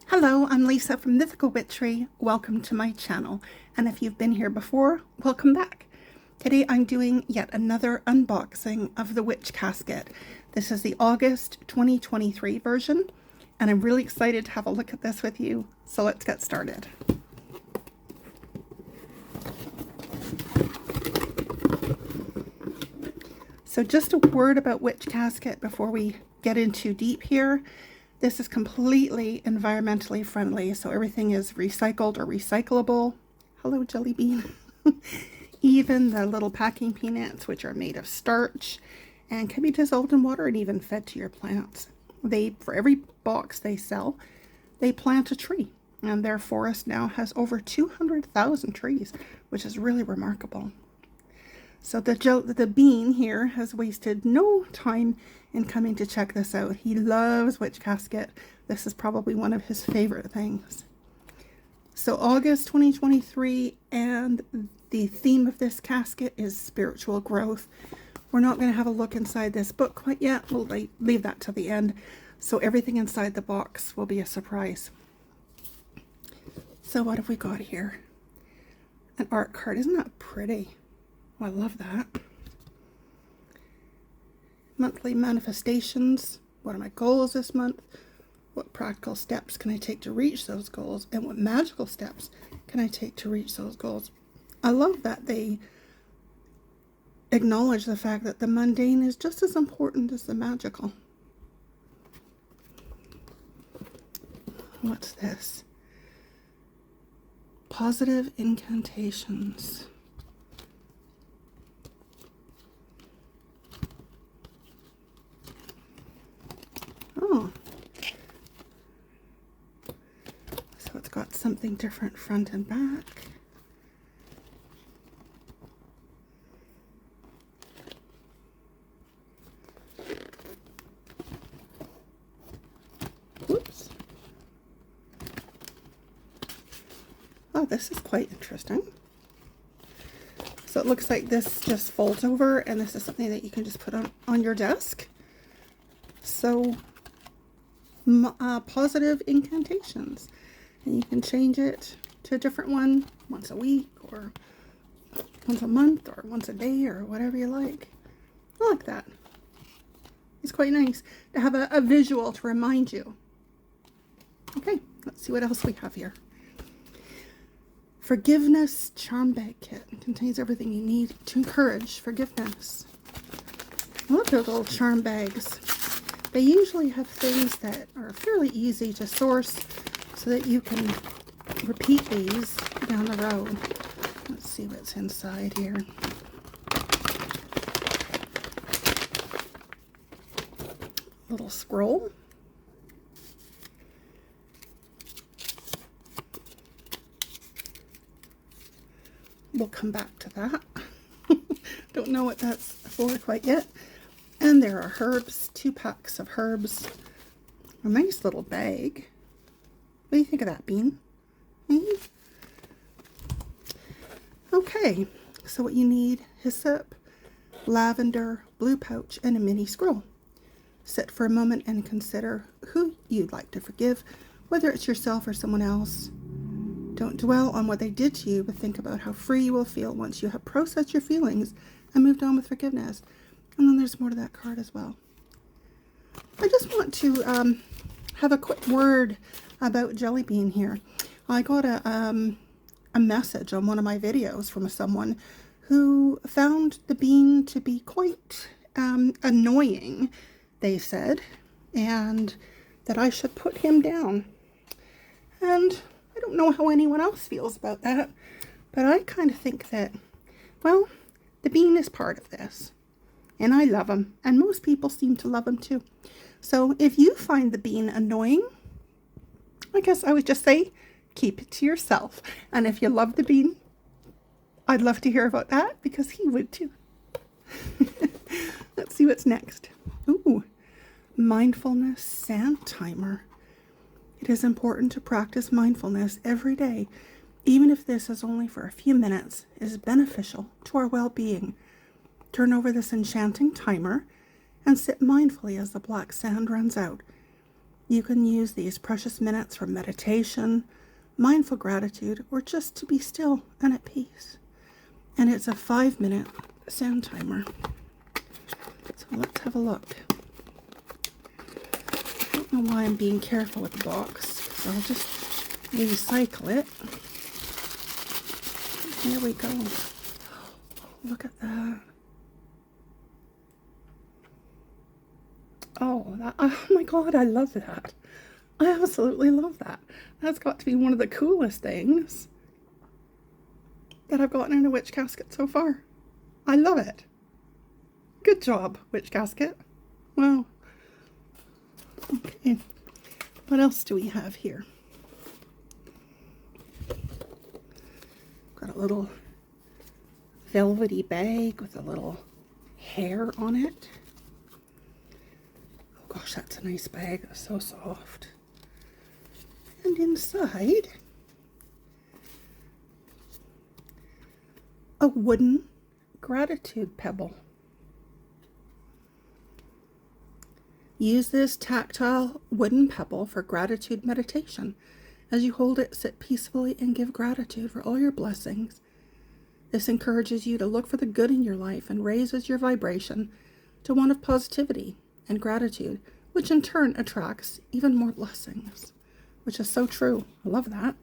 Hello, I'm Lisa from Mythical Witchery. Welcome to my channel. And if you've been here before, welcome back. Today I'm doing yet another unboxing of the Witch Casket. This is the August 2023 version, and I'm really excited to have a look at this with you. So let's get started. So just a word about Witch Casket before we get in too deep here. This is completely environmentally friendly, so everything is recycled or recyclable. Hello, Jelly Bean. Even the little packing peanuts, which are made of starch and can be dissolved in water and even fed to your plants. For every box they sell, they plant a tree, and their forest now has over 200,000 trees, which is really remarkable. So the bean here has wasted no time in coming to check this out. He loves Witch Casket. This is probably one of his favorite things. So August 2023, and the theme of this casket is spiritual growth. We're not going to have a look inside this book quite yet. We'll leave that to the end. So everything inside the box will be a surprise. So what have we got here? An art card. Isn't that pretty? Oh, I love that. Monthly manifestations. What are my goals this month? What practical steps can I take to reach those goals? And what magical steps can I take to reach those goals? I love that they acknowledge the fact that the mundane is just as important as the magical. What's this? Positive incantations. Oh, so it's got something different front and back. Whoops. Oh, this is quite interesting. So it looks like this just folds over, and this is something that you can just put on your desk. So positive incantations, and you can change it to a different one once a week or once a month or once a day or whatever you like. I like that. It's quite nice to have a visual to remind you. Okay, let's see what else we have here. Forgiveness Charm Bag Kit. It contains everything you need to encourage forgiveness. I love those little charm bags. They usually have things that are fairly easy to source so that you can repeat these down the road. Let's see what's inside here. Little scroll. We'll come back to that. Don't know what that's for quite yet. And there are herbs, 2 packs of herbs. A nice little bag. What do you think of that, Bean? Okay, so what you need: hyssop, lavender, blue pouch, and a mini scroll. Sit for a moment and consider who you'd like to forgive, whether it's yourself or someone else. Don't dwell on what they did to you, but think about how free you will feel once you have processed your feelings and moved on with forgiveness. And then there's more to that card as well. I just want to have a quick word about Jelly Bean here. I got a message on one of my videos from someone who found the bean to be quite annoying, they said, and that I should put him down. And I don't know how anyone else feels about that, but I kind of think that, well, the bean is part of this. And I love him, and most people seem to love him too. So if you find the bean annoying, I guess I would just say, keep it to yourself. And if you love the bean, I'd love to hear about that, because he would too. Let's see what's next. Ooh, mindfulness sand timer. It is important to practice mindfulness every day, even if this is only for a few minutes. It is beneficial to our well-being. Turn over this enchanting timer and sit mindfully as the black sand runs out. You can use these precious minutes for meditation, mindful gratitude, or just to be still and at peace. And it's a 5-minute sound timer. So let's have a look. I don't know why I'm being careful with the box, so I'll just recycle it. Here we go. Look at that. Oh my God, I love that. I absolutely love that. That's got to be one of the coolest things that I've gotten in a witch casket so far. I love it. Good job, witch casket. Wow. Okay. What else do we have here? Got a little velvety bag with a little hair on it. Oh gosh, that's a nice bag. It's so soft. And inside, a wooden gratitude pebble. Use this tactile wooden pebble for gratitude meditation. As you hold it, sit peacefully and give gratitude for all your blessings. This encourages you to look for the good in your life and raises your vibration to one of positivity and gratitude, which in turn attracts even more blessings, which is so true. I love that.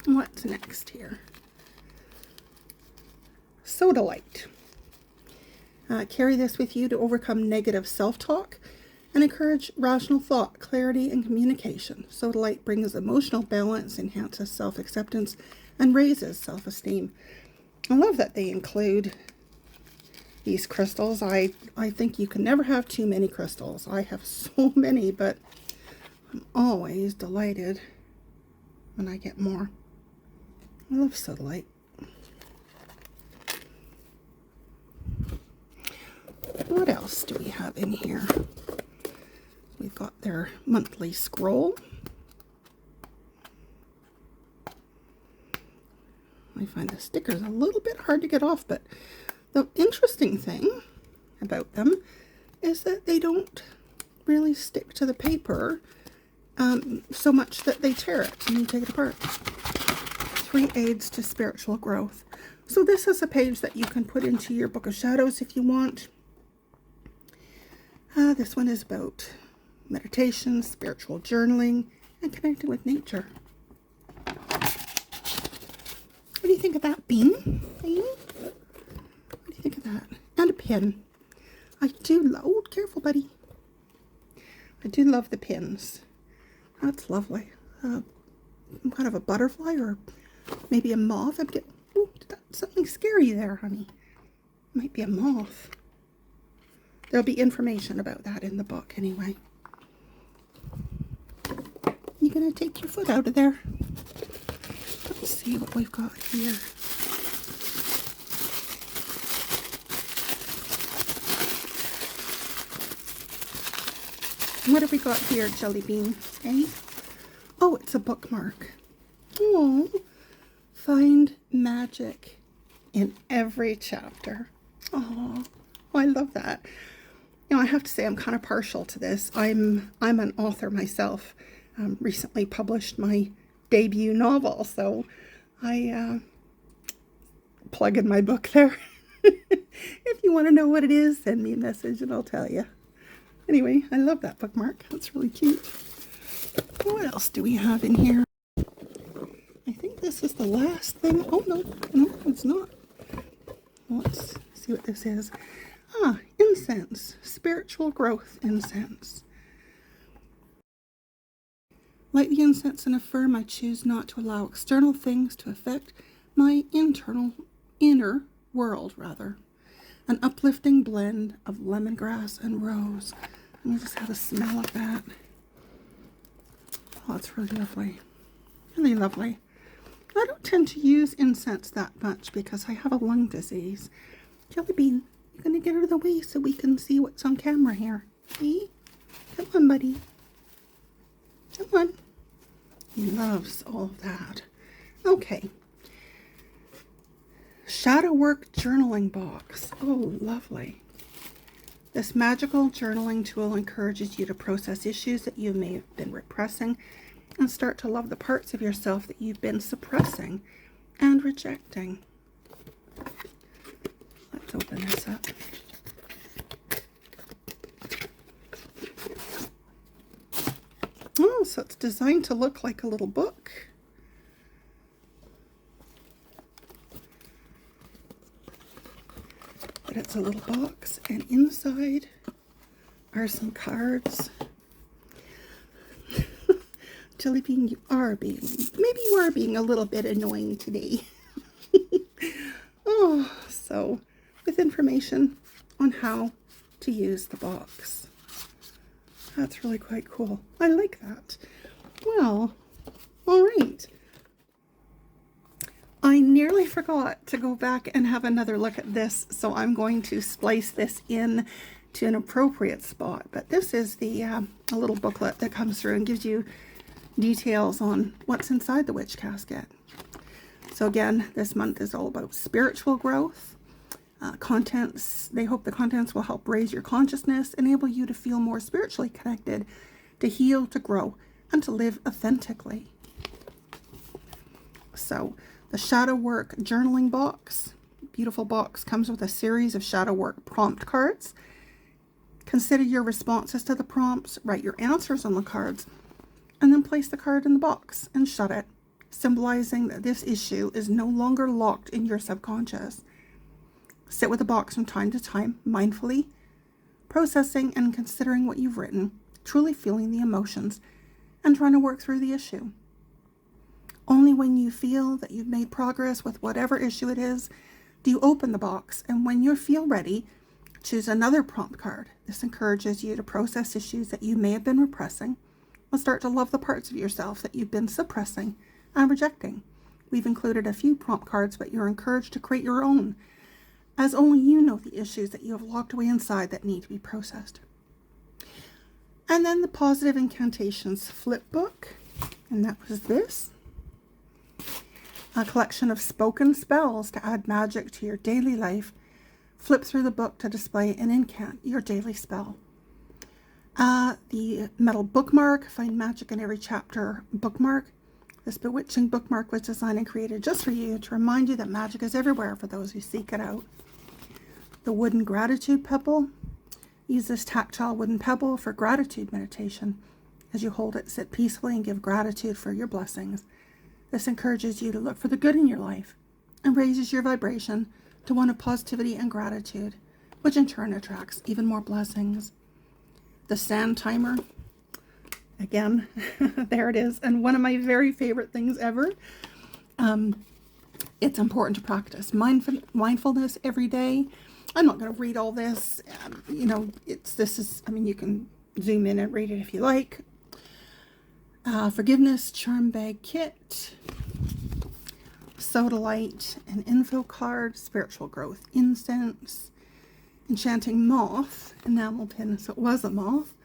What's next here? Sodalite. Carry this with you to overcome negative self-talk and encourage rational thought, clarity, and communication. Sodalite brings emotional balance, enhances self-acceptance, and raises self-esteem. I love that they include these crystals. I think you can never have too many crystals. I have so many, but I'm always delighted when I get more. I love sodalite. What else do we have in here? We've got their monthly scroll. I find the stickers a little bit hard to get off, but the interesting thing about them is that they don't really stick to the paper so much that they tear it and you take it apart. 3 aids to spiritual growth. So this is a page that you can put into your book of shadows if you want. This one is about meditation, spiritual journaling, and connecting with nature. What do you think of that, Bean? Bean? What do you think of that? And a pin. I do love, oh, careful, buddy. I do love the pins. That's lovely. Kind of a butterfly or maybe a moth. I'm getting, oh, that's something scary there, honey. Might be a moth. There'll be information about that in the book anyway. You gonna take your foot out of there? Let's see what we've got here. What have we got here, Jelly Bean? Eh? Oh, it's a bookmark. Oh, find magic in every chapter. Oh, I love that. You know, I have to say I'm kind of partial to this. I'm an author myself. Recently published my debut novel, so I plug in my book there. If you want to know what it is, send me a message and I'll tell you. Anyway, I love that bookmark. That's really cute. What else do we have in here? I think this is the last thing. Oh, no, it's not. Let's see what this is. Ah, incense. Spiritual growth incense. Light the incense and affirm I choose not to allow external things to affect my inner world, rather. An uplifting blend of lemongrass and rose. Let me just have a smell of that. Oh, it's really lovely. Really lovely. I don't tend to use incense that much because I have a lung disease. Jelly Bean, you're going to get out of the way so we can see what's on camera here. See? Come on, buddy. Come on. He loves all of that. Okay, Shadow work journaling box. Oh, lovely. This magical journaling tool encourages you to process issues that you may have been repressing and start to love the parts of yourself that you've been suppressing and rejecting. Let's open this up. Oh, so it's designed to look like a little book. But it's a little box, and inside are some cards. Jelly Bean, you are being a little bit annoying today. Oh, so with information on how to use the box. That's really quite cool. I like that. Well, all right. I nearly forgot to go back and have another look at this, so I'm going to splice this in to an appropriate spot. But this is the a little booklet that comes through and gives you details on what's inside the witch casket. So again, this month is all about spiritual growth. Contents, they hope the contents will help raise your consciousness, enable you to feel more spiritually connected, to heal, to grow, and to live authentically. So the shadow work journaling box, beautiful box, comes with a series of shadow work prompt cards. Consider your responses to the prompts, write your answers on the cards, and then place the card in the box and shut it, symbolizing that this issue is no longer locked in your subconscious. Sit with the box from time to time, mindfully processing and considering what you've written, truly feeling the emotions, and trying to work through the issue. Only when you feel that you've made progress with whatever issue it is, do you open the box, and when you feel ready, choose another prompt card. This encourages you to process issues that you may have been repressing, and start to love the parts of yourself that you've been suppressing and rejecting. We've included a few prompt cards, but you're encouraged to create your own, as only you know the issues that you have locked away inside that need to be processed. And then the positive incantations flip book, and that was this. A collection of spoken spells to add magic to your daily life. Flip through the book to display and incant your daily spell. The metal bookmark, find magic in every chapter bookmark. This bewitching bookmark was designed and created just for you to remind you that magic is everywhere for those who seek it out. The wooden gratitude pebble. Use this tactile wooden pebble for gratitude meditation. As you hold it, sit peacefully and give gratitude for your blessings. This encourages you to look for the good in your life and raises your vibration to one of positivity and gratitude, which in turn attracts even more blessings. The sand timer. Again, there it is. And one of my very favorite things ever. It's important to practice mindfulness every day. I'm not going to read all this. You can zoom in and read it if you like. Forgiveness charm bag kit, soda light, an info card, spiritual growth incense, enchanting moth, enamel pin, so it was a moth.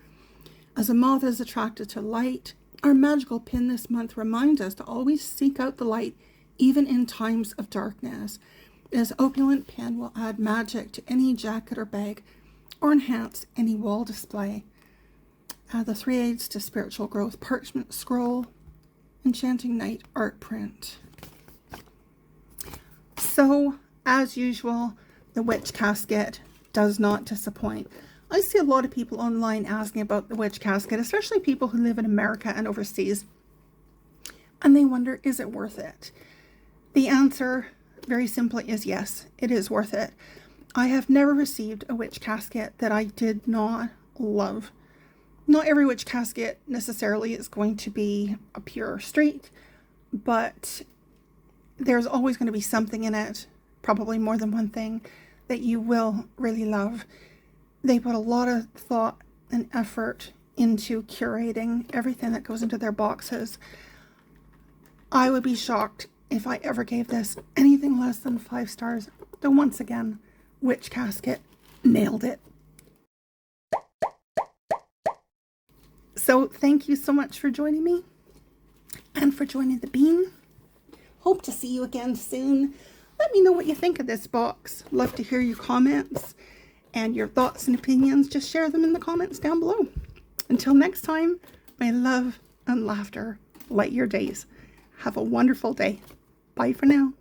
As a moth is attracted to light, our magical pin this month reminds us to always seek out the light, even in times of darkness. This opulent pin will add magic to any jacket or bag or enhance any wall display. The 3 aids to spiritual growth parchment scroll, enchanting night art print. So, as usual, the witch casket does not disappoint. I see a lot of people online asking about the witch casket, especially people who live in America and overseas, and they wonder, is it worth it? The answer, very simply, is yes, it is worth it. I have never received a witch casket that I did not love. Not every witch casket necessarily is going to be a pure straight, but there's always going to be something in it, probably more than one thing, that you will really love. They put a lot of thought and effort into curating everything that goes into their boxes. I would be shocked if I ever gave this anything less than 5 stars. Though once again, witch casket nailed it. So thank you so much for joining me and for joining the bean. Hope to see you again soon. Let let me know what you think of this box. Love to hear your comments and your thoughts and opinions. Just share them in the comments down below. Until next time, may love and laughter light your days. Have a wonderful day. Bye for now.